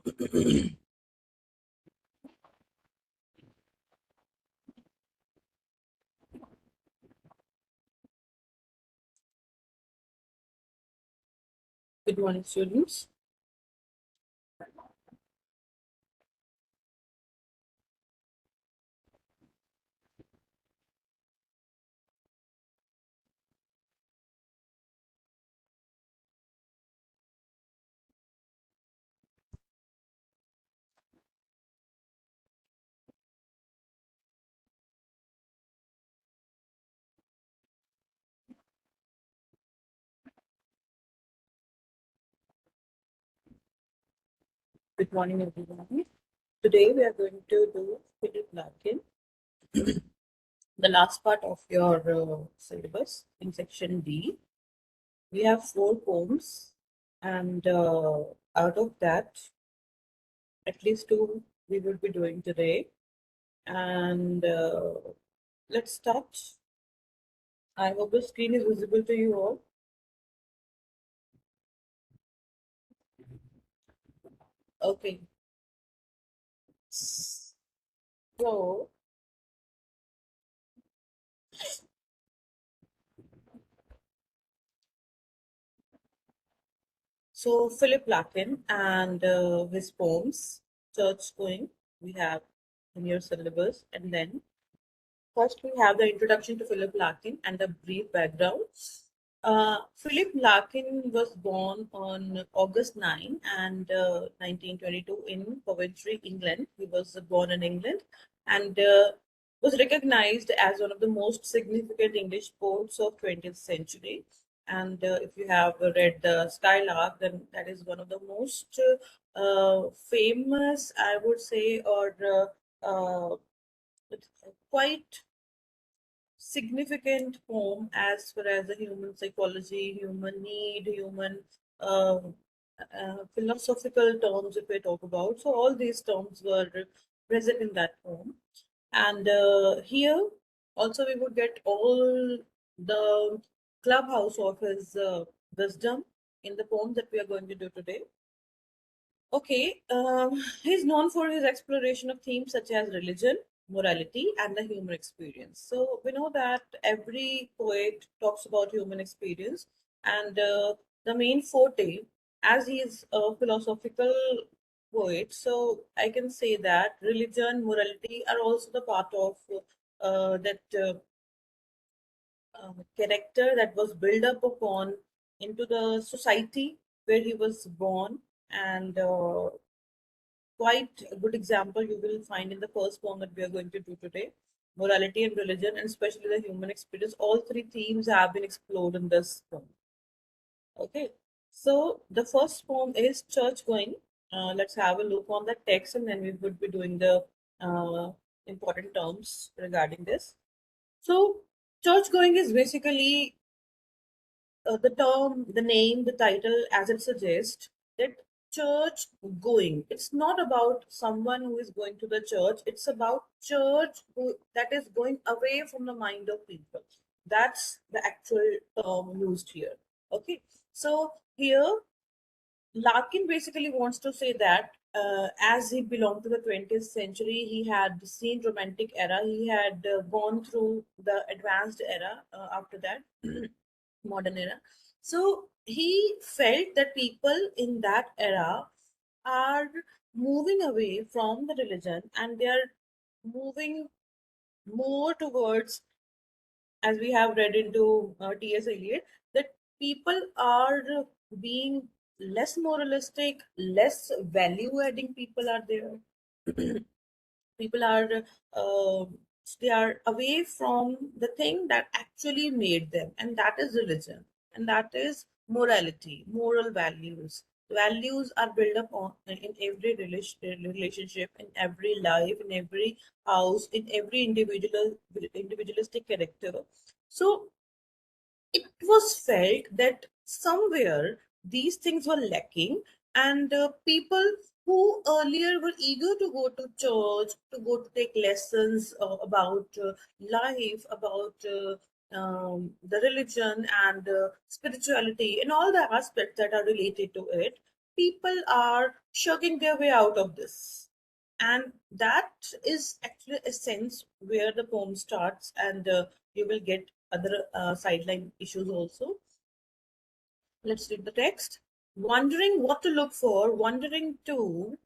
Good morning, students. Good morning, everyone. Today we are going to do Philip Larkin, the last part of your syllabus in section D. We have 4 poems, and out of that, at least 2 we will be doing today. And let's start. I hope the screen is visible to you all. Okay. So, Philip Larkin and his poems, Church Going, we have in your syllabus, and then first, we have the introduction to Philip Larkin and a brief background. Philip Larkin was born on August 9 and 1922 in Coventry, England. He was born in England and was recognized as one of the most significant English poets of 20th century. And if you have read the Skylark, then that is one of the most famous, I would say, or quite significant poem as far as the human psychology, human need, human philosophical terms, if we talk about. So, all these terms were present in that poem. And here also, we would get all the clubhouse of his wisdom in the poem that we are going to do today. Okay, he's known for his exploration of themes such as religion, morality, and the human experience. So we know that every poet talks about human experience, and the main forte, as he is a philosophical poet, so I can say that religion, morality are also the part of that character that was built up upon into the society where he was born and quite a good example you will find in the first poem that we are going to do today, morality and religion, and especially the human experience. All 3 themes have been explored in this poem. Okay, so the first poem is Church Going. Let's have a look on the text and then we would be doing the important terms regarding this. So, church going is basically the term, the name, the title, as it suggests, that church going. It's not about someone who is going to the church. It's about church that is going away from the mind of people. That's the actual term used here. Okay. So here, Larkin basically wants to say that as he belonged to the 20th century, he had seen romantic era. He had gone through the advanced era after that. Modern era. So he felt that people in that era are moving away from the religion and they are moving more towards, as we have read into T.S. Eliot, that people are being less moralistic, less value adding people are there. People are uh, they are away from the thing that actually made them, and that is religion, and that is morality, moral values are built up on in every relationship, in every life, in every house, in every individualistic character. So it was felt that somewhere these things were lacking, and people who earlier were eager to go to church, to go to take lessons about life, about the religion and spirituality and all the aspects that are related to it, people are shirking their way out of this. And that is actually a sense where the poem starts, and you will get other sideline issues also. Let's read the text. Wondering what to look for, wondering too,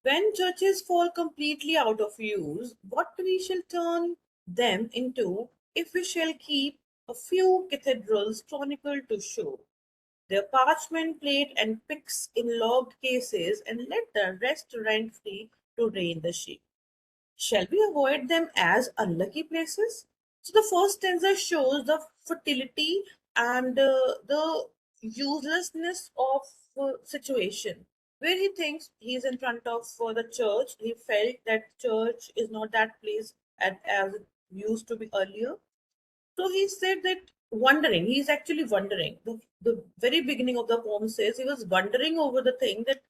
when churches fall completely out of use, what we shall turn them into, if we shall keep a few cathedrals chronicled to show their parchment plate and pics in logged cases, and let the rest rent free to reign the sheep. Shall we avoid them as unlucky places? So the first stanza shows the fertility and the uselessness of situation. Where he thinks he's in front of the church, he felt that church is not that place as it used to be earlier. So he said that wondering, he's actually wondering. The very beginning of the poem says he was wondering over the thing that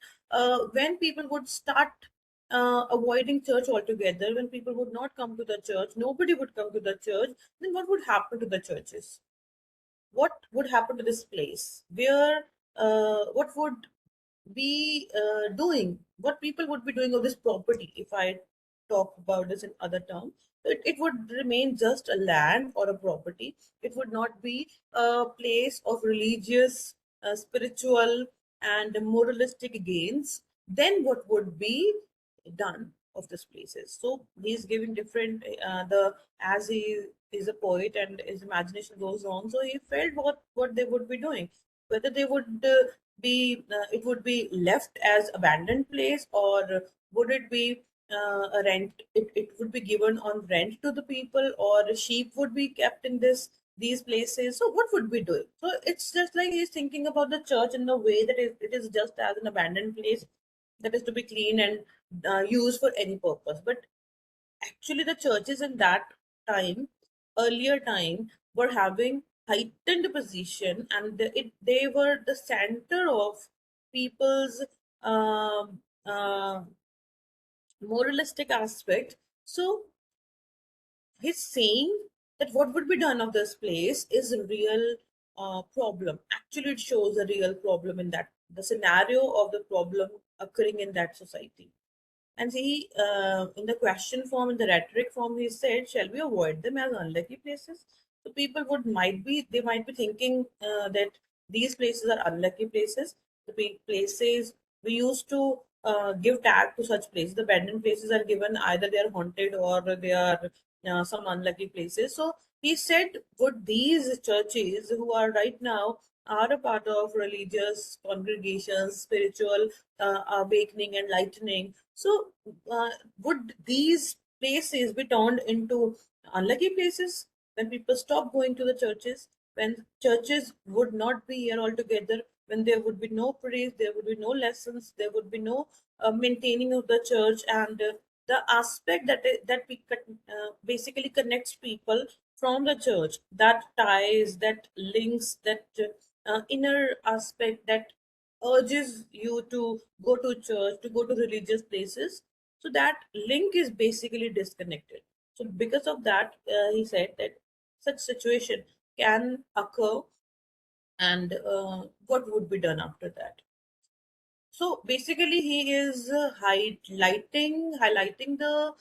when people would start avoiding church altogether, when people would not come to the church, nobody would come to the church, then what would happen to the churches? What would happen to this place? Where, what would be doing, what people would be doing of this property, if I talk about this in other terms? It would remain just a land or a property. It would not be a place of religious, spiritual, and moralistic gains. Then what would be done of these places? So he's giving different the as he is a poet and his imagination goes on, so he felt what they would be doing, whether they would be it would be left as abandoned place, or would it be a rent, it would be given on rent to the people, or a sheep would be kept in these places. So what would we do? So it's just like he's thinking about the church in the way that it is just as an abandoned place that is to be clean and used for any purpose. But actually the churches in that time, earlier time, were having heightened position, and they were the center of people's um, uh, moralistic aspect. So he's saying that what would be done of this place is a real problem. Actually, it shows a real problem in that, the scenario of the problem occurring in that society. And he, in the question form, in the rhetoric form, he said, "Shall we avoid them as unlucky places?" So people they might be thinking that these places are unlucky places. The places we used to give tag to such places. The abandoned places are given either they are haunted or they are some unlucky places. So he said, would these churches who are right now are a part of religious congregations, spiritual awakening and lightening. So, would these places be turned into unlucky places when people stop going to the churches? When churches would not be here altogether, when there would be no praise, there would be no lessons, there would be no maintaining of the church, and the aspect that basically connects people from the church, that ties, that links, that inner aspect that urges you to go to church, to go to religious places. So that link is basically disconnected. So because of that, he said that such situation can occur, and what would be done after that? So basically, he is highlighting the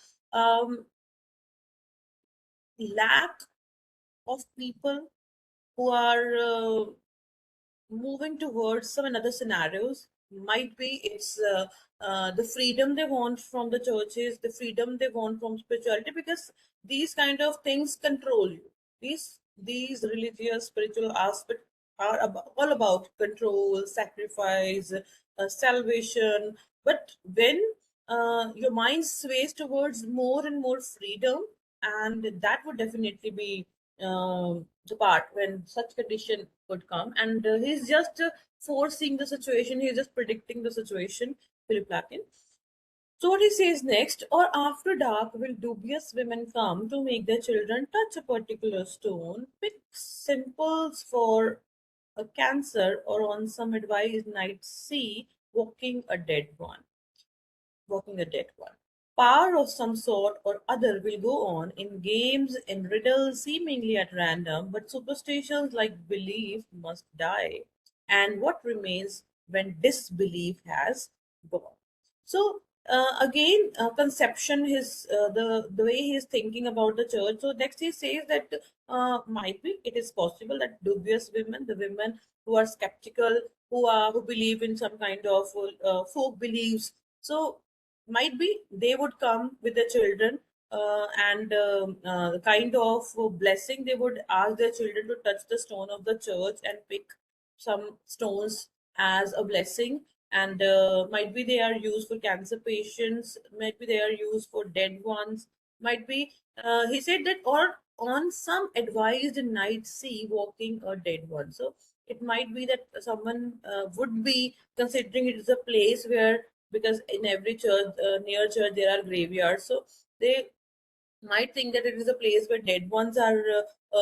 lack of people who are moving towards some another scenarios. Might be it's the freedom they want from the churches, the freedom they want from spirituality, because these kind of things control you. These religious spiritual aspects are all about control, sacrifice, salvation. But when your mind sways towards more and more freedom, and that would definitely be the part when such condition would come. And he's just foreseeing the situation, he's just predicting the situation, Philip Larkin. So what he says next, or after dark will dubious women come to make their children touch a particular stone, pick simples for a cancer, or on some advised night see walking a dead one. Power of some sort or other will go on in games, in riddles seemingly at random, but superstitions like belief must die. And what remains when disbelief has gone. So again, conception, his the way he is thinking about the church. So next he says that might be it is possible that dubious women, the women who are skeptical, who believe in some kind of folk beliefs, so might be they would come with their children, and the kind of blessing they would ask their children to touch the stone of the church and pick some stones as a blessing. And might be they are used for cancer patients, might be they are used for dead ones, might be he said that, or on some advised night sea walking a dead one. So it might be that someone would be considering it is a place where, because in every church, near church, there are graveyards, so they might think that it is a place where dead ones are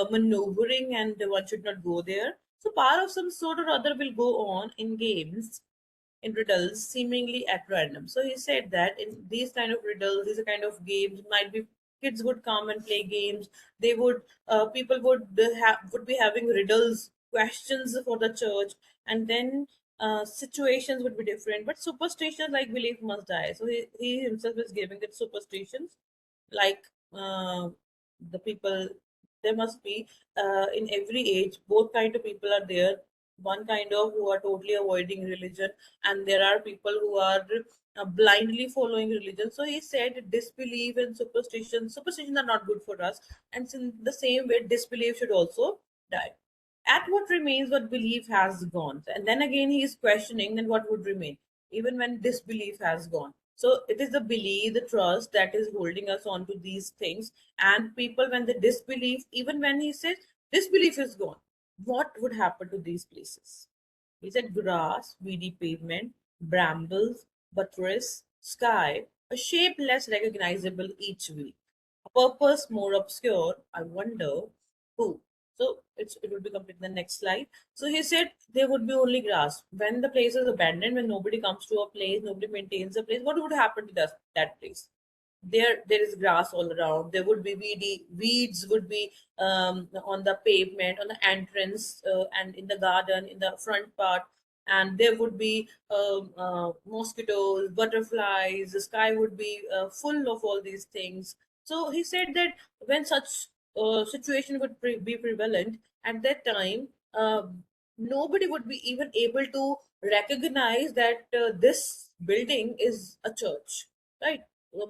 maneuvering and one should not go there. So power of some sort or other will go on in games, in riddles, seemingly at random. So he said that in these kind of riddles, these kind of games, might be kids would come and play games. They would people would be having riddles, questions for the church, and then situations would be different. But superstitions like belief must die. So he himself is giving that superstitions like the people, there must be in every age both kind of people are there. One kind of who are totally avoiding religion, and there are people who are blindly following religion. So he said disbelief and superstitions are not good for us, and in the same way disbelief should also die. At what remains what belief has gone. And then again he is questioning, then what would remain even when disbelief has gone. So it is the belief, the trust that is holding us on to these things. And people, when they disbelieve, even when he says disbelief is gone, what would happen to these places? He said grass, weedy pavement, brambles, buttress, sky, a shape less recognizable each week, a purpose more obscure. I wonder who. So it will be complete in the next slide. So he said there would be only grass. When the place is abandoned, when nobody comes to a place, nobody maintains the place, what would happen to that place? There is grass all around. There would be weeds would be on the pavement, on the entrance, and in the garden, in the front part. And there would be mosquitoes, butterflies. The sky would be full of all these things. So he said that when such situation would be prevalent at that time, nobody would be even able to recognize that this building is a church, right?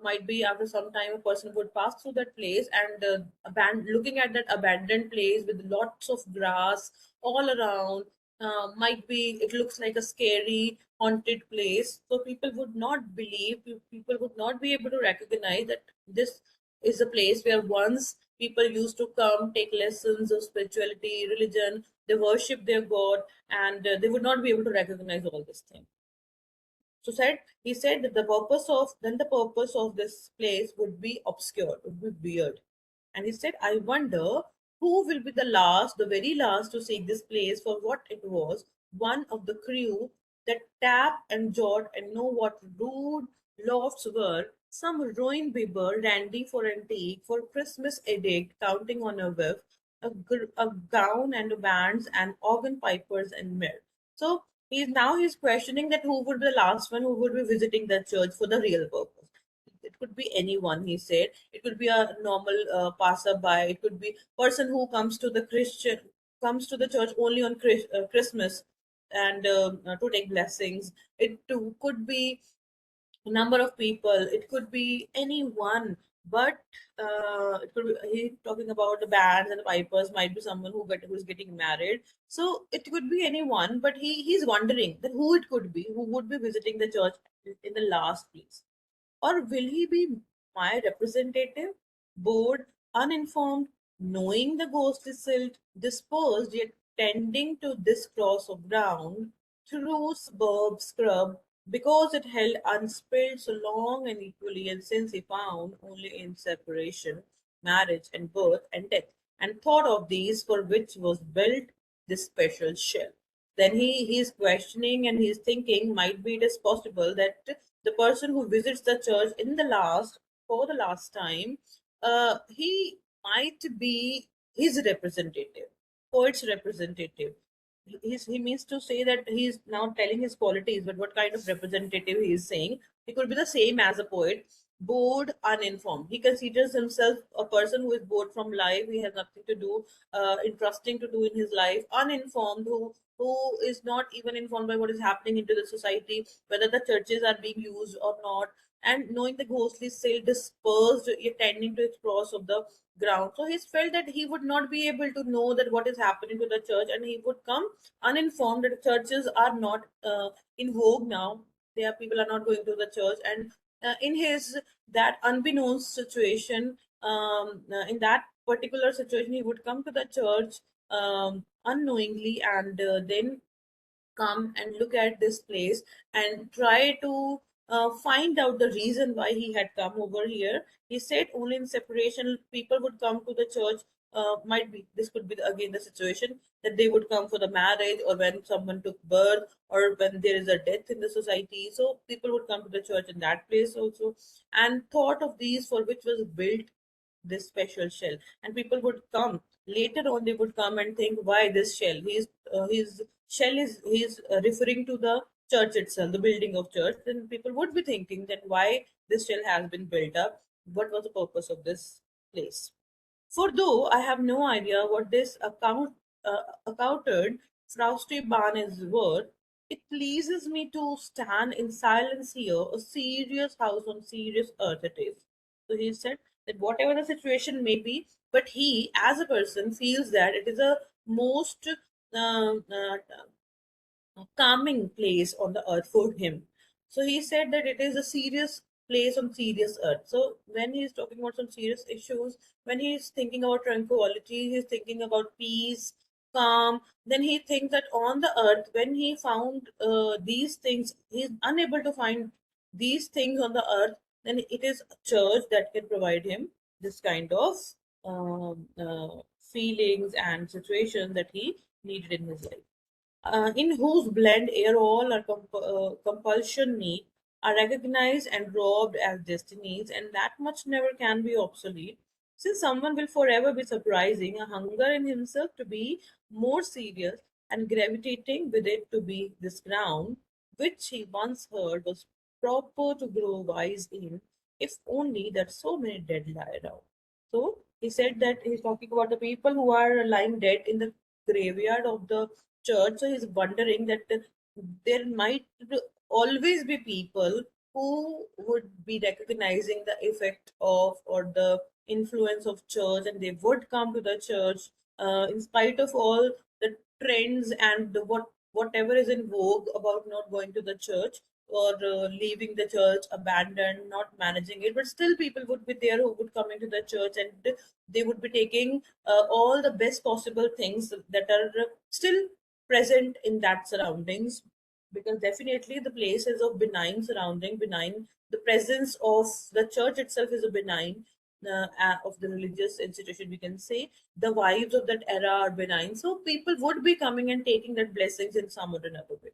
Might be after some time a person would pass through that place and looking at that abandoned place with lots of grass all around. Might be it looks like a scary haunted place, so people would not believe, people would not be able to recognize that this is a place where once people used to come take lessons of spirituality, religion, they worship their god, and they would not be able to recognize all these things. So he said that the purpose of this place would be obscure, would be weird. And he said, I wonder who will be the last, the very last to seek this place for what it was, one of the crew that tap and jot and know what rude lofts were, some ruined bibber, randy for antique, for Christmas edict, counting on a whiff, a gown and bands and organ pipers and myrrh. So he's questioning that who would be the last one who would be visiting the church for the real purpose. It could be anyone, he said. It could be a normal passerby. It could be person who comes to the church only on Christmas and to take blessings. It too could be a number of people. It could be anyone. But it could be, he talking about the bands and the pipers. Might be someone who's getting married. So it could be anyone. But he's wondering that who it could be, who would be visiting the church in the last place. Or will he be my representative, bored, uninformed, knowing the ghost is still disposed, yet tending to this cross of ground through suburb scrub, because it held unspilled so long and equally, and since he found only in separation, marriage, and birth and death, and thought of these for which was built this special shell. Then he's questioning and he's thinking, might be it is possible that the person who visits the church in the last for the last time, he might be his representative, poet's representative, he means to say that he's now telling his qualities, but what kind of representative he is saying. He could be the same as a poet, bored, uninformed. He considers himself a person who is bored from life. He has nothing to do, interesting to do in his life. Uninformed, who is not even informed by what is happening into the society, whether the churches are being used or not, and knowing the ghostly still dispersed, yet tending to its cross of the ground. So he's felt that he would not be able to know that what is happening to the church, and he would come uninformed that churches are not in vogue now. There people are not going to the church, and in his that unbeknownst situation, in that particular situation, he would come to the church unknowingly, and then come and look at this place and try to find out the reason why he had come over here. He said only in separation people would come to the church. Might be this could be again the situation that they would come for the marriage, or when someone took birth, or when there is a death in the society. So people would come to the church in that place also, and thought of these for which was built this special shell. And people would come later on, they would come and think why this shell. His shell is he's referring to the church itself, the building of church. Then people would be thinking that why this shell has been built up, what was the purpose of this place. For though I have no idea what this accounted frosty barn is worth, it pleases me to stand in silence here, a serious house on serious earth it is. So he said that whatever the situation may be, but he, as a person, feels that it is a most calming place on the earth for him. So he said that it is a serious place on serious earth. So when he is talking about some serious issues, when he is thinking about tranquility, he is thinking about peace, calm, then he thinks that on the earth, when he found these things, he is unable to find these things on the earth, then it is a church that can provide him this kind of feelings and situation that he needed in his life, in whose blend air all our compulsion meet, are recognized and robbed as destinies, and that much never can be obsolete, since someone will forever be surprising, a hunger in himself to be more serious, and gravitating with it to be this ground, which he once heard was proper to grow wise in, if only that so many dead lie around. So he said that he's talking about the people who are lying dead in the graveyard of the church. So he's wondering that there might always be people who would be recognizing the effect of or the influence of church, and they would come to the church in spite of all the trends and whatever is in vogue about not going to the church, or leaving the church abandoned, not managing it, but still people would be there who would come into the church, and they would be taking all the best possible things that are still present in that surroundings, because definitely the place is of benign surrounding, benign, the presence of the church itself is a benign, of the religious institution, we can say the vibes of that era are benign, so people would be coming and taking that blessings in some or another way.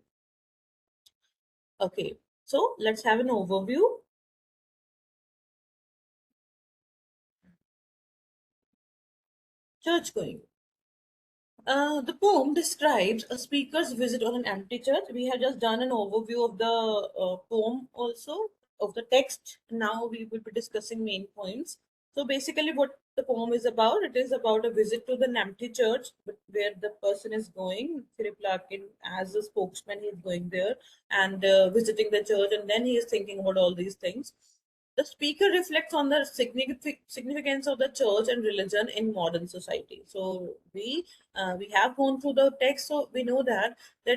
Okay, so let's have an overview. Church going. The poem describes a speaker's visit on an empty church. We have just done an overview of the poem also, of the text. Now we will be discussing main points. So basically what the poem is about, it is about a visit to the empty church where the person is going. Philip Larkin, as a spokesman, he is going there and visiting the church, and then he is thinking about all these things. The speaker reflects on the significance of the church and religion in modern society. So we have gone through the text, so we know that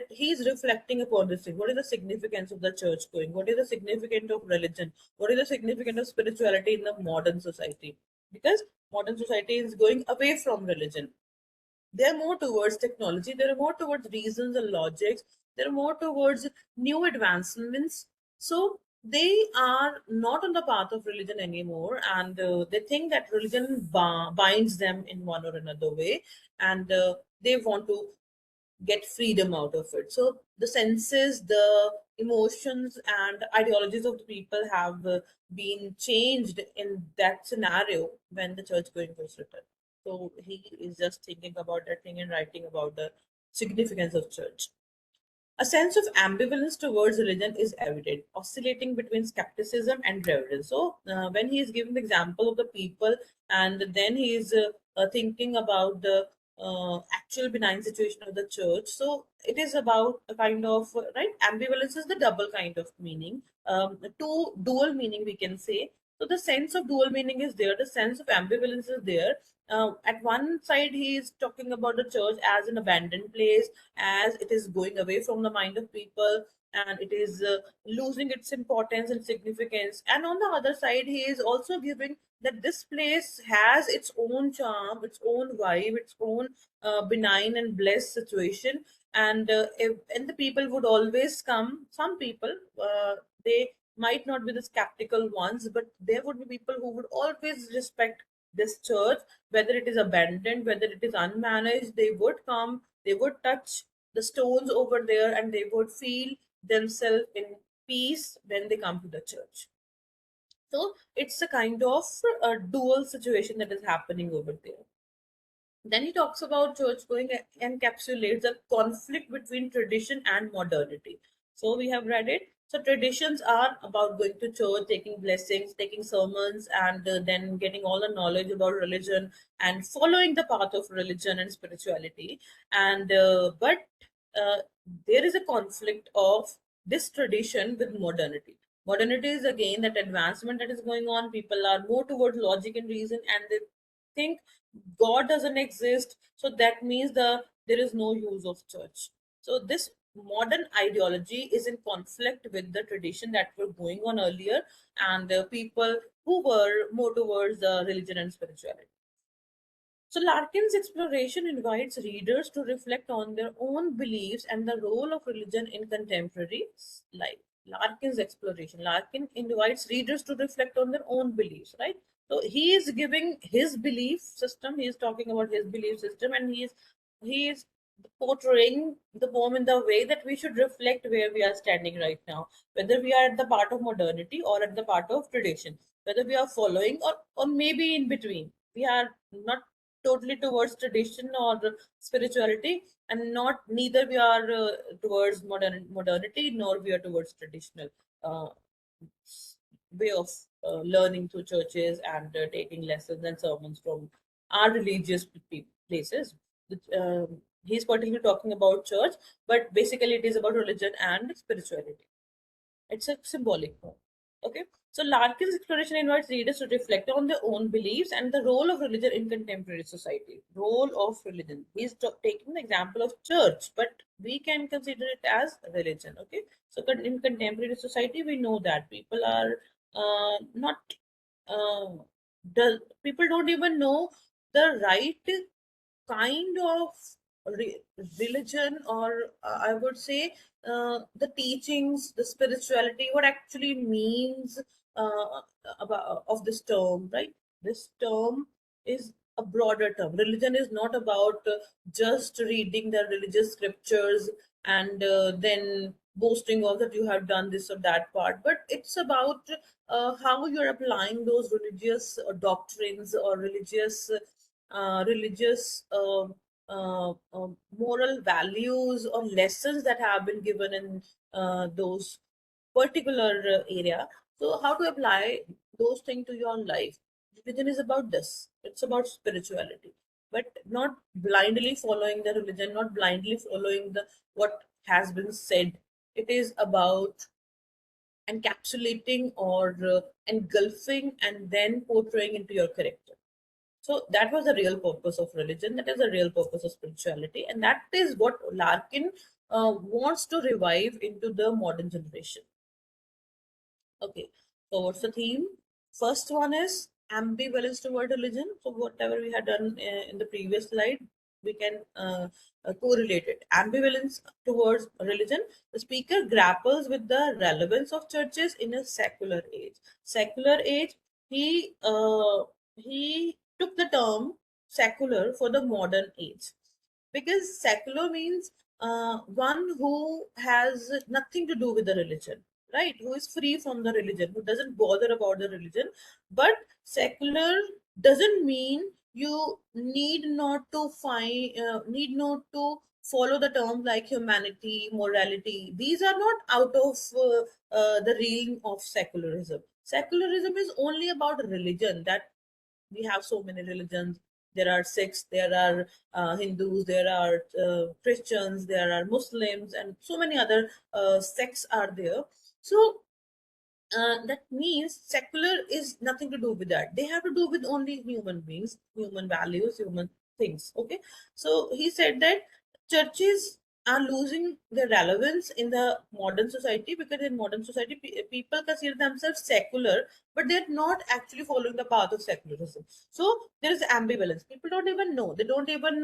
he is reflecting upon this thing. What is the significance of the church going? What is the significance of religion? What is the significance of spirituality in the modern society? Because modern society is going away from religion, they're more towards technology, they're more towards reasons and logics, they're more towards new advancements. So they are not on the path of religion anymore, and they think that religion binds them in one or another way, and they want to get freedom out of it. So the senses, the emotions, and ideologies of the people have been changed in that scenario when the church going was written. So he is just thinking about that thing and writing about the significance of church. A sense of ambivalence towards religion is evident, oscillating between skepticism and reverence. So, when he is giving the example of the people, and then he is thinking about the actual benign situation of the church. So, it is about a kind of right ambivalence is the double kind of meaning, two dual meaning we can say. So, the sense of dual meaning is there, the sense of ambivalence is there. At one side, he is talking about the church as an abandoned place, as it is going away from the mind of people, and it is losing its importance and significance. And on the other side, he is also giving that this place has its own charm, its own vibe, its own benign and blessed situation. And the people would always come. Some people, they might not be the skeptical ones, but there would be people who would always respect this church, whether it is abandoned, whether it is unmanaged. They would come, they would touch the stones over there, and they would feel themselves in peace when they come to the church. So it's a kind of a dual situation that is happening over there. Then he talks about church going encapsulates a conflict between tradition and modernity. So we have read it. So traditions are about going to church, taking blessings, taking sermons, and then getting all the knowledge about religion and following the path of religion and spirituality. And but uh, there is a conflict of this tradition with modernity. Modernity is again that advancement that is going on. People are more towards logic and reason, and they think God doesn't exist, so that means there is no use of church. So this modern ideology is in conflict with the tradition that were going on earlier, and the people who were more towards the religion and spirituality. So Larkin's exploration invites readers to reflect on their own beliefs and the role of religion in contemporary life. Larkin's exploration. Larkin invites readers to reflect on their own beliefs, right? So he is giving his belief system. He is talking about his belief system, and he is portraying the poem in the way that we should reflect where we are standing right now, whether we are at the part of modernity or at the part of tradition, whether we are following or maybe in between. We are not totally towards tradition or spirituality, and not neither we are towards modernity, nor we are towards traditional uh, way of learning through churches and taking lessons and sermons from our religious places. He's particularly talking about church, but basically it is about religion and spirituality. It's a symbolic form. Okay. So Larkin's exploration invites readers to reflect on their own beliefs and the role of religion in contemporary society. Role of religion. He's taking the example of church, but we can consider it as religion. Okay. So in contemporary society, we know that people are not. Uh, people don't even know the right kind of re- religion, or I would say the teachings, the spirituality, what actually means about of this term, right? This term is a broader term. Religion is not about just reading the religious scriptures and then boasting of that you have done this or that part, but it's about how you're applying those religious doctrines or religious moral values or lessons that have been given in those particular area. So, how to apply those things to your life? Religion is about this. It's about spirituality, but not blindly following the religion, not blindly following the what has been said. It is about encapsulating or engulfing and then portraying into your character. So that was the real purpose of religion. That is the real purpose of spirituality, and that is what Larkin wants to revive into the modern generation. Okay, so what's the theme? First one is ambivalence toward religion. So whatever we had done in the previous slide, we can correlate it. Ambivalence towards religion. The speaker grapples with the relevance of churches in a secular age. Secular age. He took the term secular for the modern age, because secular means one who has nothing to do with the religion, right? Who is free from the religion, who doesn't bother about the religion. But secular doesn't mean you need not to follow the terms like humanity, morality. These are not out of the realm of secularism. Secularism is only about religion. That we have so many religions. There are Sikhs, there are Hindus, there are Christians, there are Muslims, and so many other sects are there. So that means secular is nothing to do with that. They have to do with only human beings, human values, human things. Okay, so he said that churches are losing their relevance in the modern society, because in modern society people consider themselves secular, but they're not actually following the path of secularism. So there is ambivalence. People don't even know, they don't even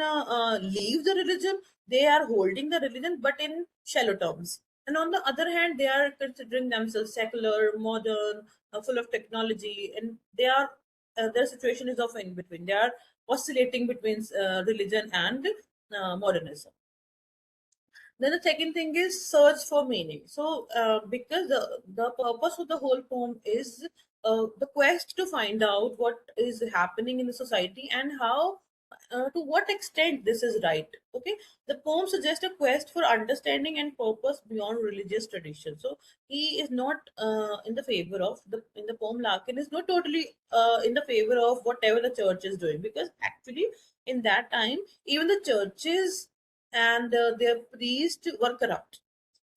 leave the religion. They are holding the religion, but in shallow terms. And on the other hand, they are considering themselves secular, modern, full of technology, and they are their situation is often in between. They are oscillating between religion and modernism. Then the second thing is search for meaning. So, because the purpose of the whole poem is the quest to find out what is happening in the society and how, to what extent this is right. Okay, the poem suggests a quest for understanding and purpose beyond religious tradition. So he is not in the favor of the in the poem. Larkin is not totally in the favor of whatever the church is doing, because actually in that time even the churches and their priests were corrupt.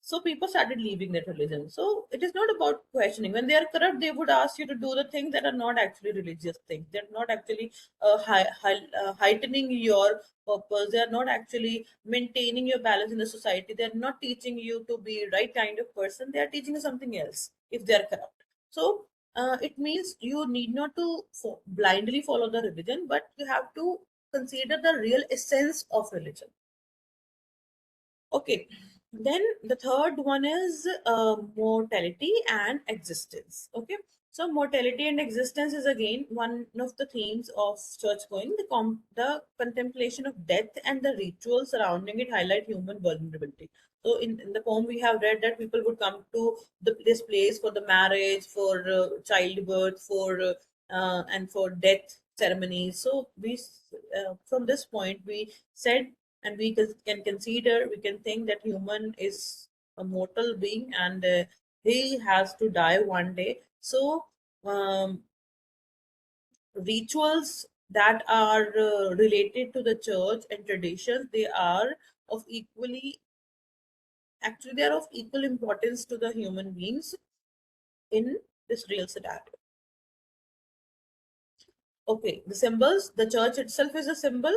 So people started leaving that religion. So it is not about questioning. When they are corrupt, they would ask you to do the things that are not actually religious things. They're not actually heightening your purpose. They are not actually maintaining your balance in the society. They're not teaching you to be right kind of person. They are teaching you something else if they are corrupt. So it means you need not to blindly follow the religion, but you have to consider the real essence of religion. Okay, then the third one is mortality and existence. Okay, so mortality and existence is again one of the themes of church going. The contemplation of death and the rituals surrounding it highlight human vulnerability. So in the poem we have read that people would come to this place for the marriage, for childbirth, for and for death ceremonies. So from this point we said, and we can consider, we can think that human is a mortal being, and he has to die one day. So um, rituals that are related to the church and traditions, they are of equally, actually they are of equal importance to the human beings in this real scenario. Okay, the symbols, the church itself is a symbol.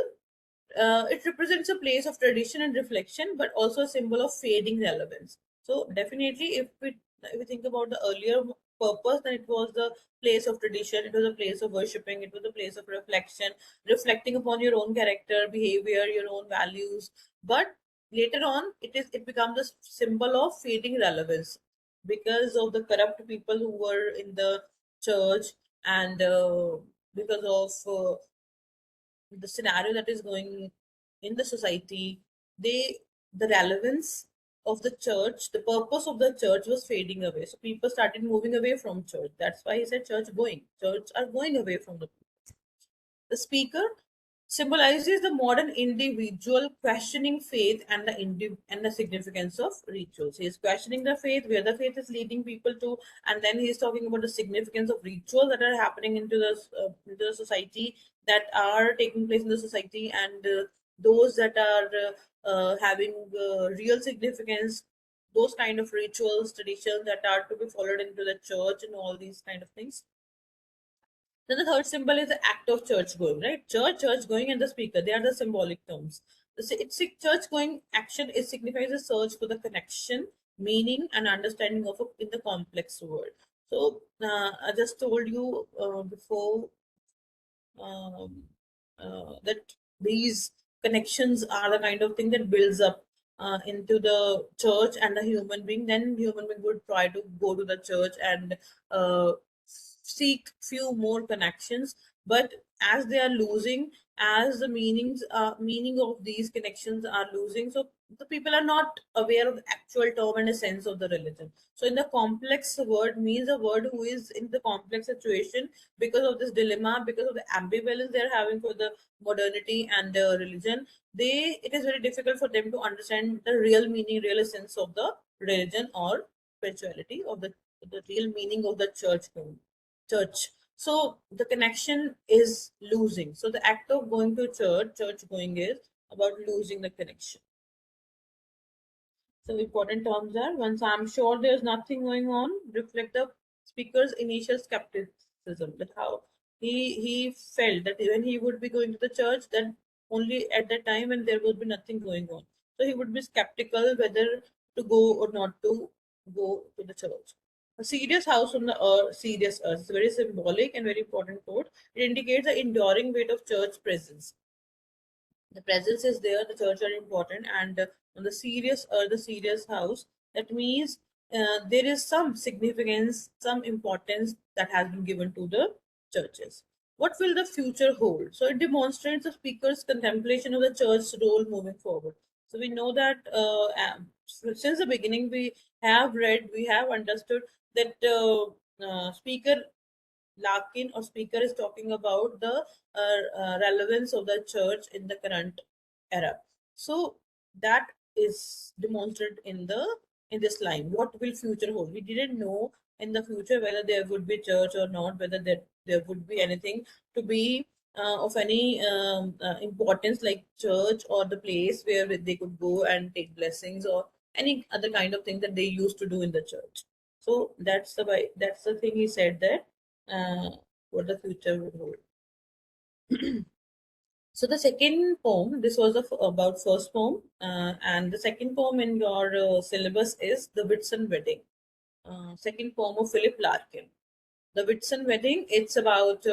It represents a place of tradition and reflection, but also a symbol of fading relevance. So definitely, if we think about the earlier purpose, then it was the place of tradition. It was a place of worshiping. It was a place of reflection, reflecting upon your own character, behavior, your own values. But later on, it becomes a symbol of fading relevance because of the corrupt people who were in the church, and because of the scenario that is going in the society, they the relevance of the church, the purpose of the church was fading away. So people started moving away from church. That's why he said church are going away from the speaker symbolizes the modern individual questioning faith and and the significance of rituals. He is questioning the faith, where the faith is leading people to, and then he is talking about the significance of rituals that are happening into the society, that are taking place in the society, and those that are having real significance. Those kind of rituals, traditions that are to be followed into the church, and all these kind of things. Then the third symbol is the act of church going, right? Church going, and the speaker. They are the symbolic terms. It's a church going action. It signifies a search for the connection, meaning, and understanding of in the complex world. So I just told you before um, that these connections are the kind of thing that builds up into the church and the human being. Then human being would try to go to the church and seek few more connections, But as they are losing, as the meaning of these connections are losing, so the people are not aware of the actual term and the sense of the religion. So in the complex word means a word who is in the complex situation because of this dilemma, because of the ambivalence they're having for the modernity and the religion. It is very difficult for them to understand the real meaning, real sense of the religion or spirituality, of the real meaning of the church. So the connection is losing. So the act of going to church going is about losing the connection. So important terms are: once I'm sure there's nothing going on, reflect the speaker's initial skepticism, that how he felt that when he would be going to the church, then only at that time when there would be nothing going on. So he would be skeptical whether to go or not to go to the church. A serious house on the earth, serious earth. It's a very symbolic and very important quote. It indicates the enduring weight of church presence. The presence is there, the church are important, and on the serious or the serious house, that means there is some significance, some importance that has been given to the churches. What will the future hold? So it demonstrates the speaker's contemplation of the church's role moving forward. So we know that since the beginning we have understood that speaker Larkin or speaker is talking about the relevance of the church in the current era. So that is demonstrated in this line. What will future hold? We didn't know in the future whether there would be church or not, whether there would be anything to be of any importance like church, or the place where they could go and take blessings, or any other kind of thing that they used to do in the church. So that's the thing he said, that uh, what the future would hold. So the second poem, this was about first poem, and the second poem in your syllabus is the Whitsun Wedding. Second poem of Philip Larkin. The Whitsun wedding, it's about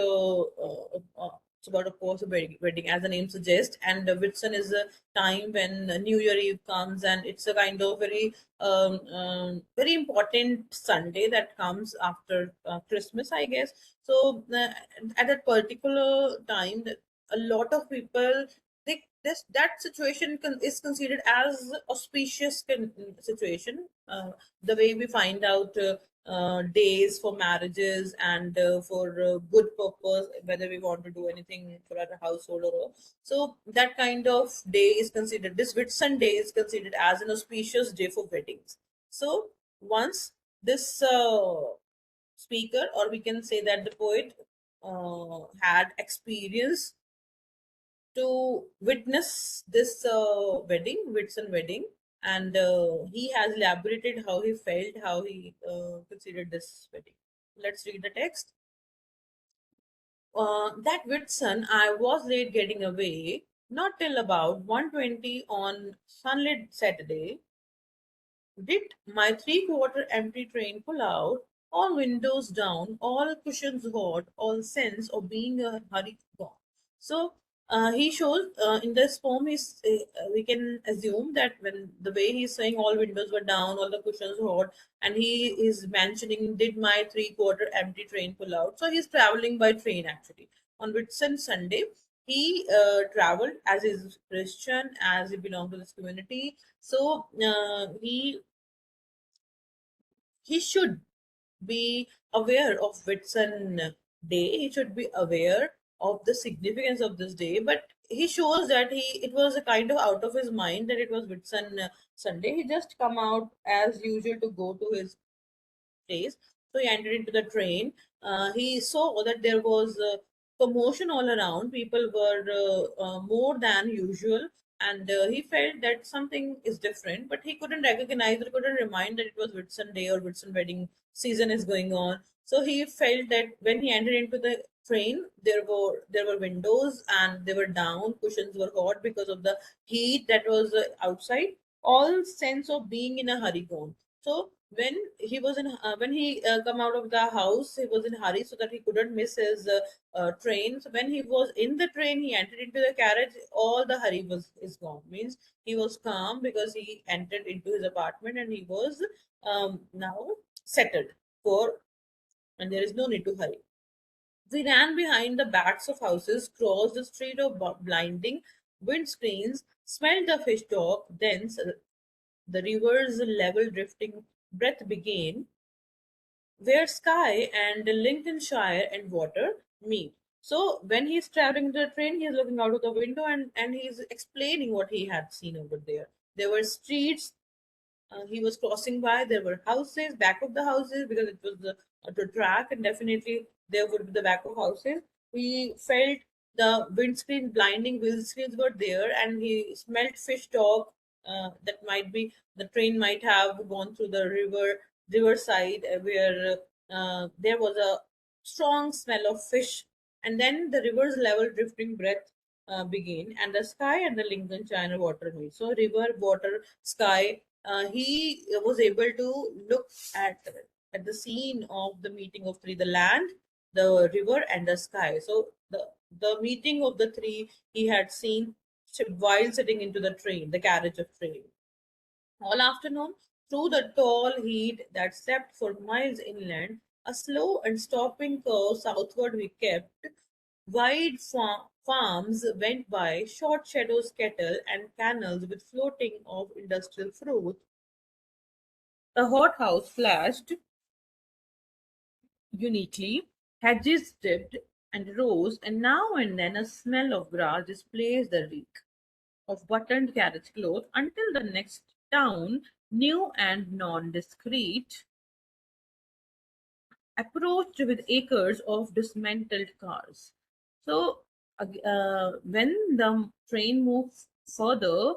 a course of wedding, as the name suggests. And the Whitsun is a time when New Year Eve comes, and it's a kind of very important Sunday that comes after Christmas, I guess. So at that particular time, a lot of people, that situation is considered as auspicious situation. The way we find out days for marriages and for good purpose, whether we want to do anything for our household or so, that kind of day is considered, this Whitsun day is considered as an auspicious day for weddings. So once this speaker, or we can say that the poet, had experience to witness this Whitsun wedding, and he has elaborated how he felt, how he considered this wedding. Let's read the text. That Whitsun, I was late getting away, not till about 1:20 on sunlit Saturday. Did my three-quarter empty train pull out, all windows down, all cushions hot, all sense of being a hurry gone? So he shows in this poem, we can assume that when the way he's saying all windows were down, all the cushions hot, and he is mentioning, did my three-quarter empty train pull out? So he's traveling by train actually. On Whitsun Sunday, he traveled as is Christian, as he belonged to this community. So he should be aware of Whitsun Day. He should be aware of the significance of this day. But he shows that it was a kind of out of his mind that it was Whitsun Sunday. He just come out as usual to go to his place. So he entered into the train. He saw that there was commotion all around. People were more than usual, and he felt that something is different, but he couldn't recognize or couldn't remind that it was Whitsun Day or Whitsun wedding season is going on. So he felt that when he entered into the train, there were windows and they were down, cushions were hot because of the heat that was outside. All sense of being in a hurry gone. So when he come out of the house, he was in a hurry so that he couldn't miss his train. So when he was in the train, he entered into the carriage. All the hurry was is gone. Means he was calm because he entered into his apartment and he was now settled for, and there is no need to hurry. We ran behind the backs of houses, crossed the street of blinding windscreens, smelled the fish dock, thence the river's level drifting breath began, where sky and Lincolnshire and water meet. So when he's traveling in the train, he's looking out of the window and he's explaining what he had seen over there. There were streets he was crossing by. There were houses, back of the houses, because it was the track, and definitely there would be the back of houses. He felt the windscreen, blinding windscreens were there, and he smelled fish talk. That might be the train might have gone through the riverside where there was a strong smell of fish, and then the river's level drifting breath began, and the sky and the Lincolnshire water meet. So river, water, sky, he was able to look at the scene of the meeting of three: the land, the river, and the sky. So the meeting of the three he had seen while sitting into the train, the carriage of train. All afternoon, through the tall heat that swept for miles inland, a slow and stopping curve southward we kept. Wide farms went by, short shadows cattle, and canals with floating of industrial fruit. A hothouse flashed uniquely, hedges dipped and rose, and now and then a smell of grass displaced the reek of buttoned carriage cloth until the next town, new and nondescript, approached with acres of dismantled cars. So, when the train moved further,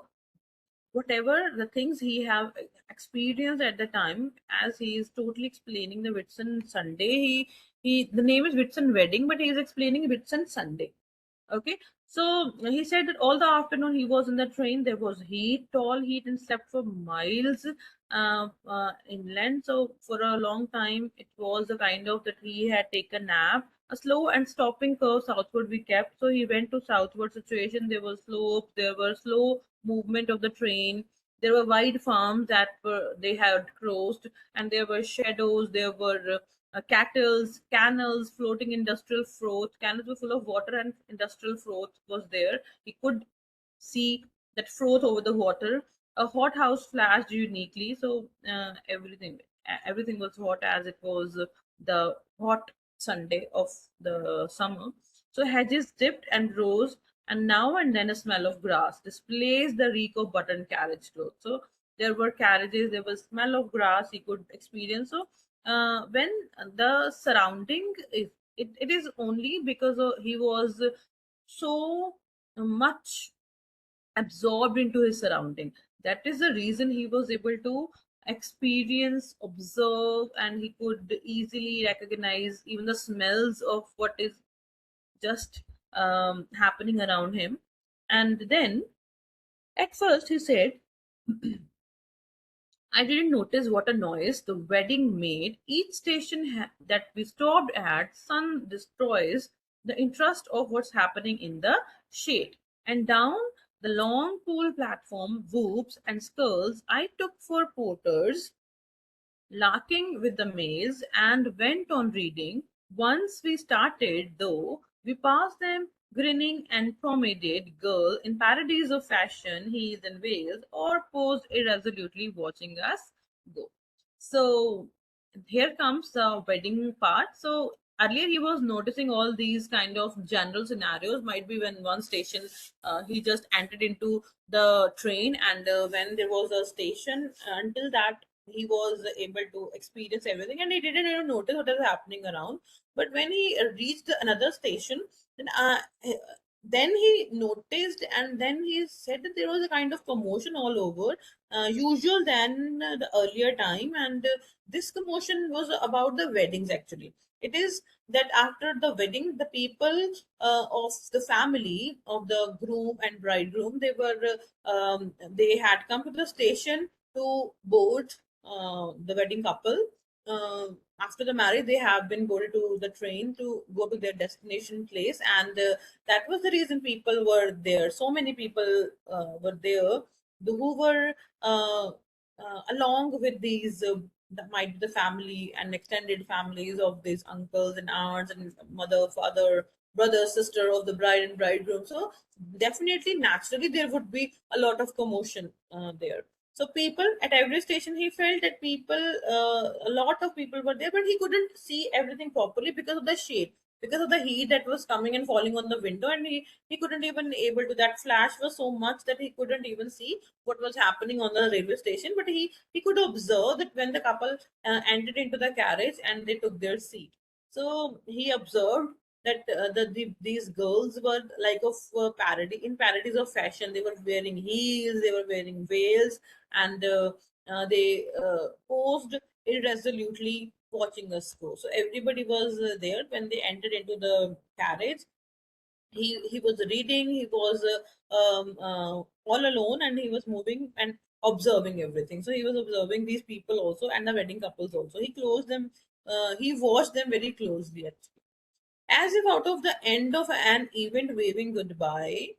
whatever the things he have experienced at the time, as he is totally explaining the Whitsun Sunday, he the name is Whitsun Wedding, but he is explaining Whitsun Sunday. Okay, so he said that all the afternoon he was in the train. There was heat, tall heat, and slept for miles inland. So for a long time, it was the kind of that he had taken nap. A slow and stopping curve southward we kept. So he went to southward situation. There was slopes. There were slow movement of the train. There were wide farms that were they had crossed, and there were shadows. There were cattles, canals, floating industrial froth. Canals were full of water and industrial froth was there. He could see that froth over the water. A hothouse flashed uniquely, so everything was hot as it was the hot Sunday of the summer. So hedges dipped and rose, and now and then a smell of grass displaced the reek of button carriage cloth. So there were carriages, there was smell of grass he could experience. So when the surrounding it is only because he was so much absorbed into his surrounding. That is the reason he was able to experience, observe, and he could easily recognize even the smells of what is just happening around him. And then at first he said, I didn't notice what a noise the wedding made. Each station that we stopped at, sun destroys the interest of what's happening in the shade. And down the long pool platform, whoops and skulls I took for porters, Larking with the maze, and went on reading. Once we started, though, we passed them grinning and promenade girl in parodies of fashion, heels and veils, or posed irresolutely watching us go. So here comes the wedding part. So earlier he was noticing all these kind of general scenarios. Might be when one station he just entered into the train, and when there was a station, until that he was able to experience everything, and he didn't even notice what was happening around. But when he reached another station, then then he noticed, and then he said that there was a kind of commotion all over, usual than the earlier time, and this commotion was about the weddings. Actually, it is that after the wedding, the people of the family of the groom and bridegroom, they had come to the station to board the wedding couple. After the marriage, they have been boarded to the train to go to their destination place, and that was the reason people were there. So many people were there who were along with these that might be the family and extended families of these uncles and aunts and mother, father, brother, sister of the bride and bridegroom. So definitely, naturally, there would be a lot of commotion there. So people at every station, he felt that a lot of people were there, but he couldn't see everything properly because of the shade, because of the heat that was coming and falling on the window, and he couldn't even able to. That flash was so much that he couldn't even see what was happening on the railway station. But he could observe that when the couple entered into the carriage and they took their seat. So he observed that these girls were like of parodies of fashion. They were wearing heels, they were wearing veils, and they posed irresolutely watching us go. So everybody was there when they entered into the carriage. He was reading. He was all alone, and he was moving and observing everything. So he was observing these people also, and the wedding couples also. He closed them. He watched them very closely, actually, as if out of the end of an event, waving goodbye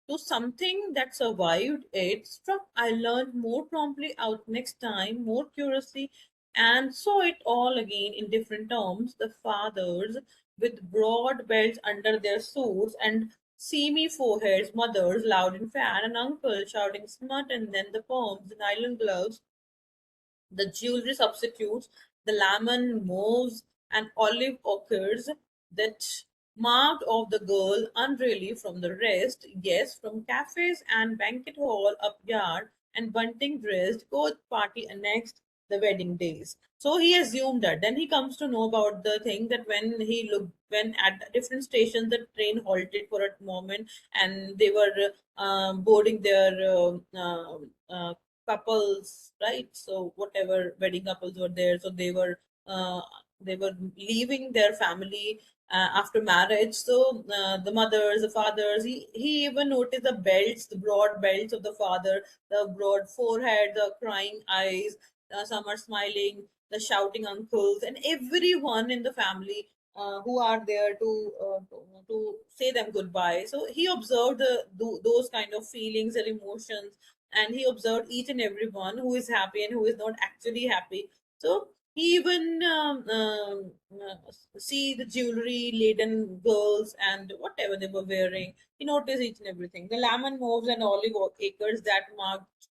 to something that survived it. Struck, I learned more promptly out next time, more curiously, and saw it all again in different terms. The fathers with broad belts under their suits and seamy foreheads, mothers loud and fan, and uncles shouting smut, and then the palms, the nylon gloves, the jewelry substitutes, the lemon mauves and olive ochres that marked off the girl unreally from the rest. Yes, from cafes and banquet hall up yard and bunting dressed, coach party annexed the wedding days. So he assumed that. Then he comes to know about the thing that when at different stations the train halted for a moment and they were boarding their couples, right? So whatever wedding couples were there, so uh, they were leaving their family after marriage. So the mothers, the fathers, he even noticed the belts, the broad belts of the father, the broad forehead, the crying eyes. Some are smiling, the shouting uncles, and everyone in the family who are there to say them goodbye. So he observed those kind of feelings and emotions, and he observed each and every one who is happy and who is not actually happy. So he even see the jewelry laden girls and whatever they were wearing. He noticed each and everything. The lemon mauves and olive acres that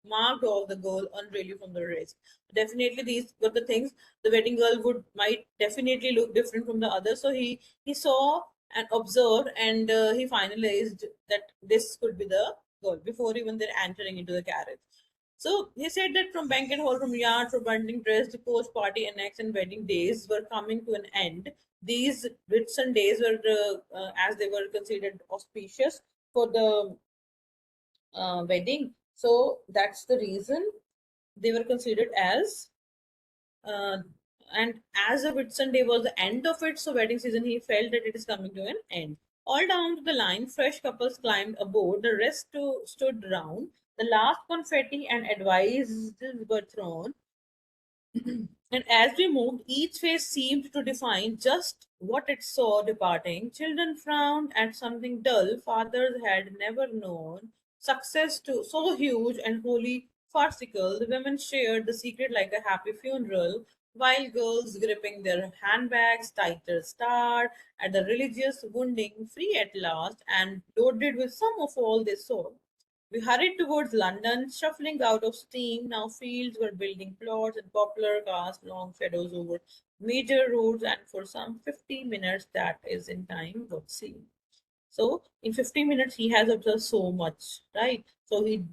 marked off the girl unreally from the rest. Definitely, these were the things. The wedding girl would might definitely look different from the others. So he saw and observed, and he finalized that this could be the girl before even they're entering into the carriage. So he said that from banquet hall, from yard, from bunting dress, the coach party, annex, and wedding days were coming to an end. These Whitsun days were, as they were considered auspicious for the wedding. So that's the reason they were considered as uh, and as the Whitsunday was the end of it, so wedding season, he felt that it is coming to an end. All down the line, fresh couples climbed aboard. The rest stood round. The last confetti and advices were thrown. And as we moved, each face seemed to define just what it saw departing. Children frowned at something dull fathers had never known. Success too, so huge and wholly farcical. The women shared the secret like a happy funeral, while girls gripping their handbags tighter stared at the religious wounding free at last and loaded with some of all they saw. We hurried towards London, shuffling out of steam. Now fields were building plots, and poplar cast long shadows over major roads, and for some 50 minutes, that is in time, what seemed. So in 15 minutes, he has observed so much, right? So he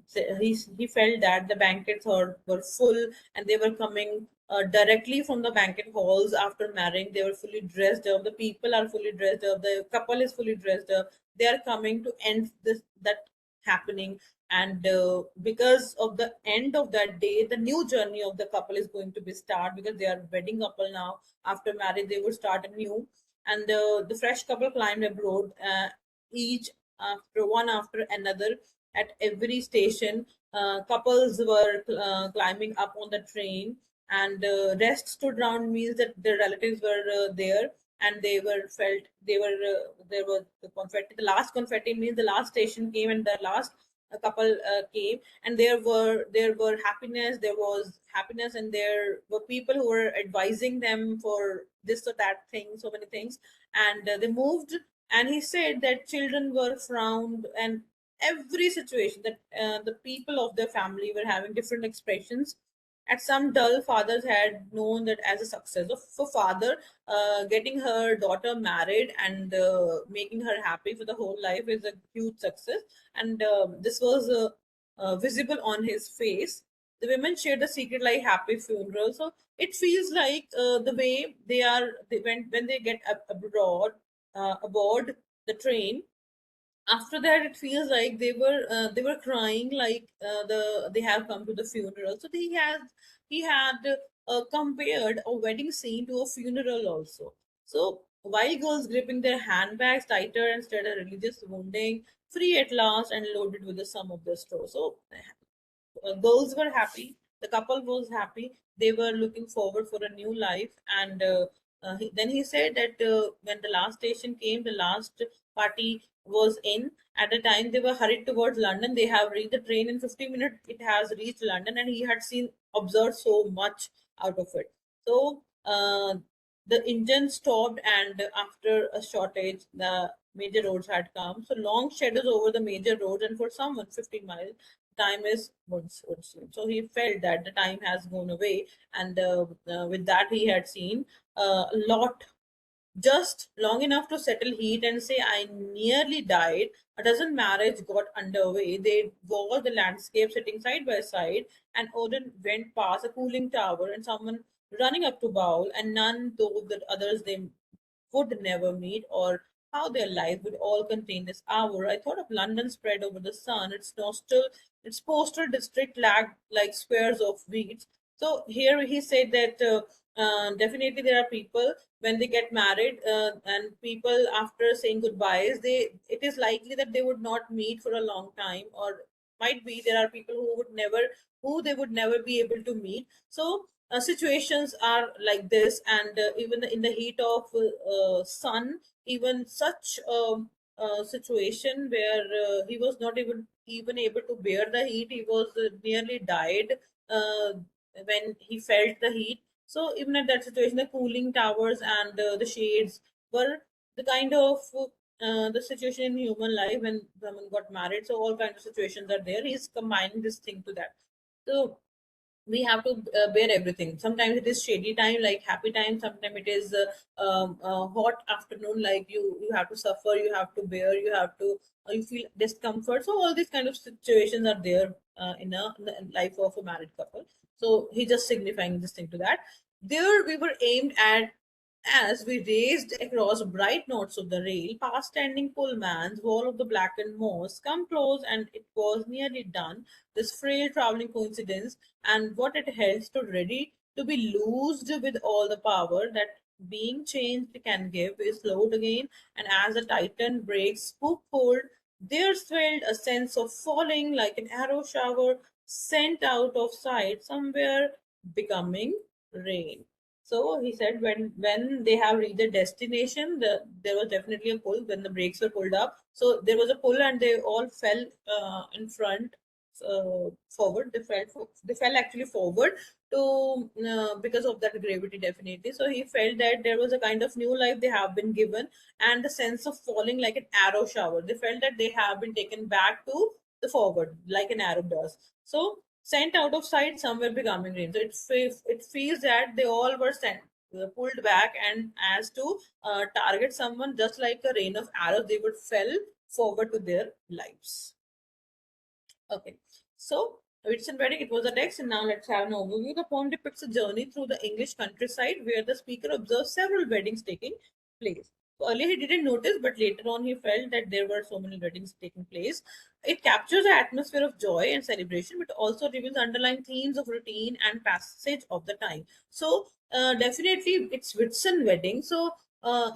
felt that the banquets were full, and they were coming directly from the banquet halls after marrying. They were fully dressed up. The people are fully dressed up. The couple is fully dressed up. They are coming to end this that happening, and because of the end of that day, the new journey of the couple is going to be start because they are wedding couple now. After marriage, they will start anew, and the fresh couple climbed abroad. Each after another at every station. Couples were climbing up on the train, and rest stood round means that the relatives were there, and they were felt they were there was the confetti. The last confetti means the last station came, and the last a couple came, and there were happiness, there was happiness, and there were people who were advising them for this or that thing, so many things. And they moved, and he said that children were frowned, and every situation that the people of their family were having different expressions. At some dull, fathers had known that as a success. So for father, getting her daughter married and making her happy for the whole life is a huge success, and this was visible on his face. The women shared the secret like happy funeral. So it feels like the way when they get abroad, aboard the train, after that it feels like they were crying like they have come to the funeral. So he had compared a wedding scene to a funeral also. So while girls gripping their handbags tighter and stared at religious wounding, free at last and loaded with the sum of their store. So girls were happy, the couple was happy, they were looking forward for a new life. And then he said that when the last station came, the last party was in. At the time they were hurried towards London, they have reached the train in 50 minutes, it has reached London, and he had seen observed so much out of it. So the engine stopped, and after a shortage the major roads had come, so long shadows over the major roads, and for someone 15 miles time is would seem. So he felt that the time has gone away, and with that he had seen a lot, just long enough to settle heat and say, I nearly died. A dozen marriage got underway. They wore the landscape sitting side by side, and Odin went past a cooling tower and someone running up to bowl, and none told the others they would never meet, or how their life would all contain this hour. I thought of London spread over the sun, its postal district lagged like squares of weeds. So here he said that definitely there are people when they get married, and people after saying goodbyes, it is likely that they would not meet for a long time, or might be there are people who they would never be able to meet. So situations are like this, and even in the heat of sun, even such situation where he was not even able to bear the heat, he was nearly died uh, when he felt the heat. So even at that situation, the cooling towers and the shades were the kind of the situation in human life when someone got married. So all kinds of situations are there. He's combining this thing to that. So we have to bear everything. Sometimes it is shady time like happy time, sometimes it is hot afternoon, like you have to suffer, you have to bear, you have to you feel discomfort. So all these kind of situations are there in the life of a married couple. So he just signifying this thing to that. There we were aimed at as we raced across bright knots of the rail, past standing pullmans, wall of the blackened moss, come close, and it was nearly done. This frail traveling coincidence and what it held stood ready to be loosed with all the power that being changed can give is slowed again, and as the titan brakes spook hold, there swelled a sense of falling like an arrow shower sent out of sight somewhere, becoming rain. So he said when they have reached the destination, there was definitely a pull when the brakes were pulled up. So there was a pull, and they all fell in front, forward. They fell actually forward to because of that gravity, definitely. So he felt that there was a kind of new life they have been given, and the sense of falling like an arrow shower. They felt that they have been taken back to the forward like an arrow does. So sent out of sight somewhere, becoming rain. So it feels that they all were sent pulled back, and as to target someone, just like a rain of arrows, they would fell forward to their lives. Okay, so Whitson wedding, it was a text, and now let's have an overview. The poem depicts a journey through the English countryside where the speaker observes several weddings taking place. So earlier he didn't notice, but later on he felt that there were so many weddings taking place. It captures the atmosphere of joy and celebration, but also reveals underlying themes of routine and passage of the time. So definitely it's Whitson wedding. So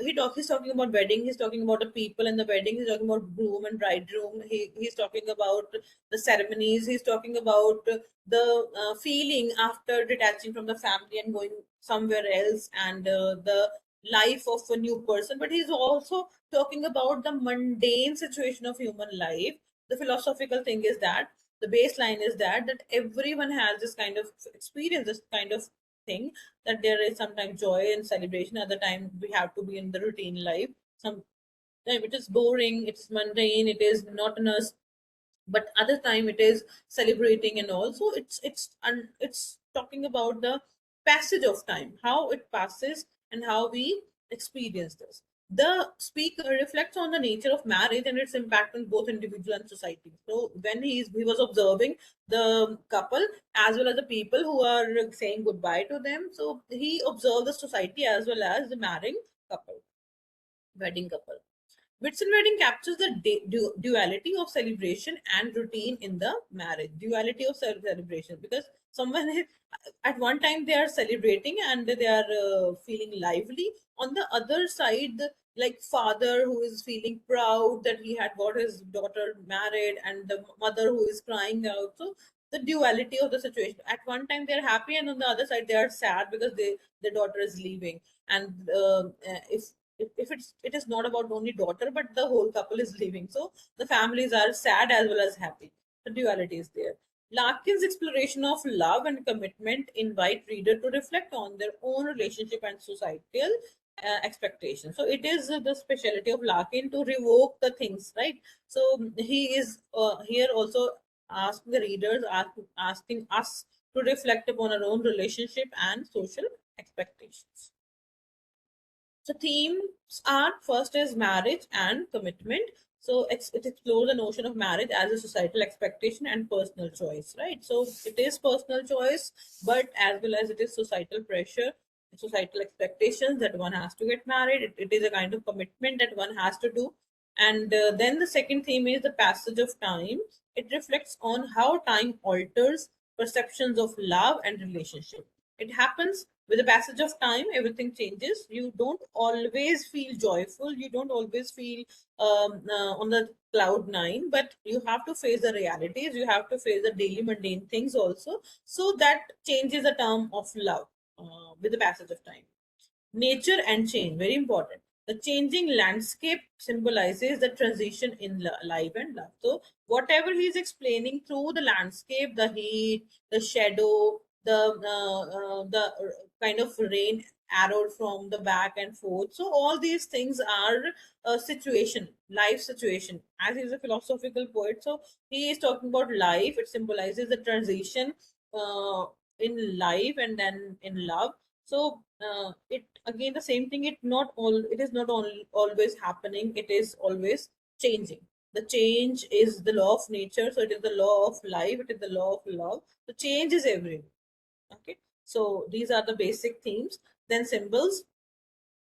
he's talking about wedding, he's talking about the people in the wedding, he's talking about groom and bridegroom, he's talking about the ceremonies, he's talking about the feeling after detaching from the family and going somewhere else, and the life of a new person. But he's also talking about the mundane situation of human life, the philosophical thing is that the baseline is that everyone has this kind of experience, this kind of thing, that there is sometimes joy and celebration, other time we have to be in the routine life. Some time it is boring, it's mundane, it is monotonous, but other time it is celebrating. And also it's talking about the passage of time, how it passes and how we experience this. The speaker reflects on the nature of marriage and its impact on both individual and society. So when he was observing the couple as well as the people who are saying goodbye to them, so he observed the society as well as the marrying couple, wedding couple. Whitsun wedding captures the duality of celebration and routine in the marriage. Duality of celebration, because someone is, at one time they are celebrating and they are feeling lively. On the other side, like father who is feeling proud that he had got his daughter married, and the mother who is crying out. So the duality of the situation. At one time they are happy, and on the other side they are sad because their daughter is leaving. And if it is not about only daughter, but the whole couple is leaving, so the families are sad as well as happy. The duality is there. Larkin's exploration of love and commitment invite reader to reflect on their own relationship and societal expectations. So it is the specialty of Larkin to revoke the things, right? So he is here also asking the readers, asking us to reflect upon our own relationship and social expectations. So themes are, first is marriage and commitment. So it explores the notion of marriage as a societal expectation and personal choice, right? So it is personal choice, but as well as it is societal pressure, societal expectations that one has to get married. It is a kind of commitment that one has to do. And then the second theme is the passage of time. It reflects on how time alters perceptions of love and relationship. It happens with the passage of time, everything changes. You don't always feel joyful, you don't always feel on the cloud nine, but you have to face the realities, you have to face the daily mundane things also. So that changes the term of love with the passage of time. Nature and change, very important. The changing landscape symbolizes the transition in life and love. So whatever he is explaining through the landscape, the heat, the shadow, the kind of rain arrowed from the back and forth, so all these things are a situation, life situation. As he is a philosophical poet, so he is talking about life. It symbolizes the transition in life and then in love. So it again the same thing, it is not always happening, it is always changing. The change is the law of nature, so it is the law of life, it is the law of love. The change is everywhere. Okay, so these are the basic themes. Then symbols.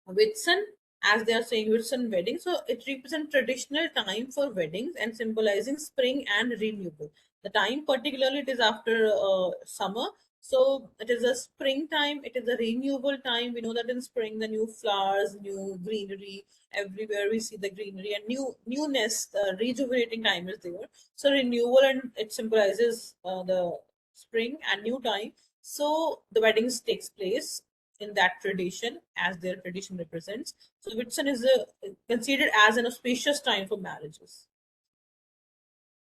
Whitsun, as they are saying, Whitsun wedding. So it represents traditional time for weddings and symbolizing spring and renewal. The time, particularly, it is after summer. So it is a springtime. It is a renewable time. We know that in spring, the new flowers, new greenery, everywhere we see the greenery and newness. The rejuvenating time is there. So renewal, and it symbolizes the spring and new time. So the weddings takes place in that tradition as their tradition represents. So Whitsun is considered as an auspicious time for marriages.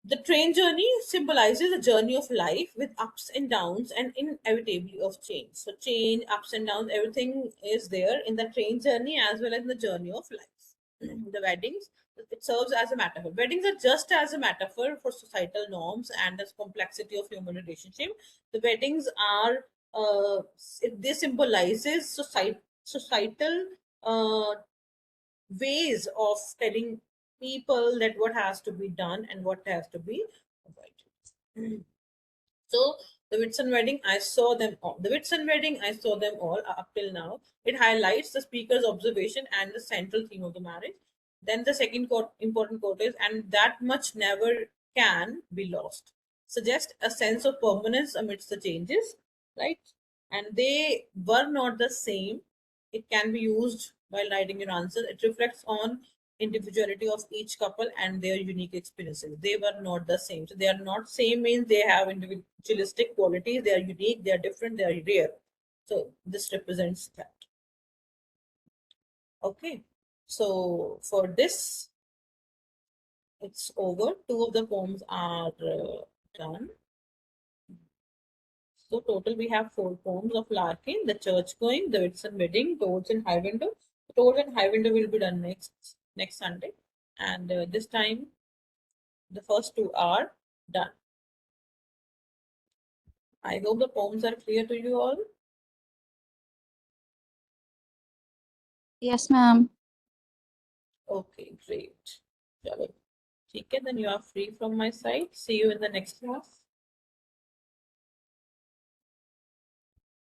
The train journey symbolizes a journey of life with ups and downs and inevitably of change. So change, ups and downs, everything is there in the train journey as well as in the journey of life. The weddings, it serves as a metaphor. Weddings are just as a metaphor for societal norms and the complexity of human relationship. The weddings are they symbolizes societal uh, ways of telling people that what has to be done and what has to be avoided. So the Whitsun wedding, I saw them all. The Whitsun wedding, I saw them all up till now. It highlights the speaker's observation and the central theme of the marriage. Then the second important quote is, and that much never can be lost. Suggest a sense of permanence amidst the changes, right? And they were not the same. It can be used while writing your answer. It reflects on individuality of each couple and their unique experiences. They were not the same. So they are not same means they have individualistic qualities. They are unique. They are different. They are rare. So this represents that. Okay. So for this, it's over. Two of the poems are done. So total we have four poems of Larkin: The Church Going, The Whitsun Wedding, Toads in High Window. The Toads in High Window will be done next Sunday, and this time the first two are done. I hope the poems are clear to you all. Yes, ma'am. Okay, great. Chalo. Okay, then you are free from my side. See you in the next class.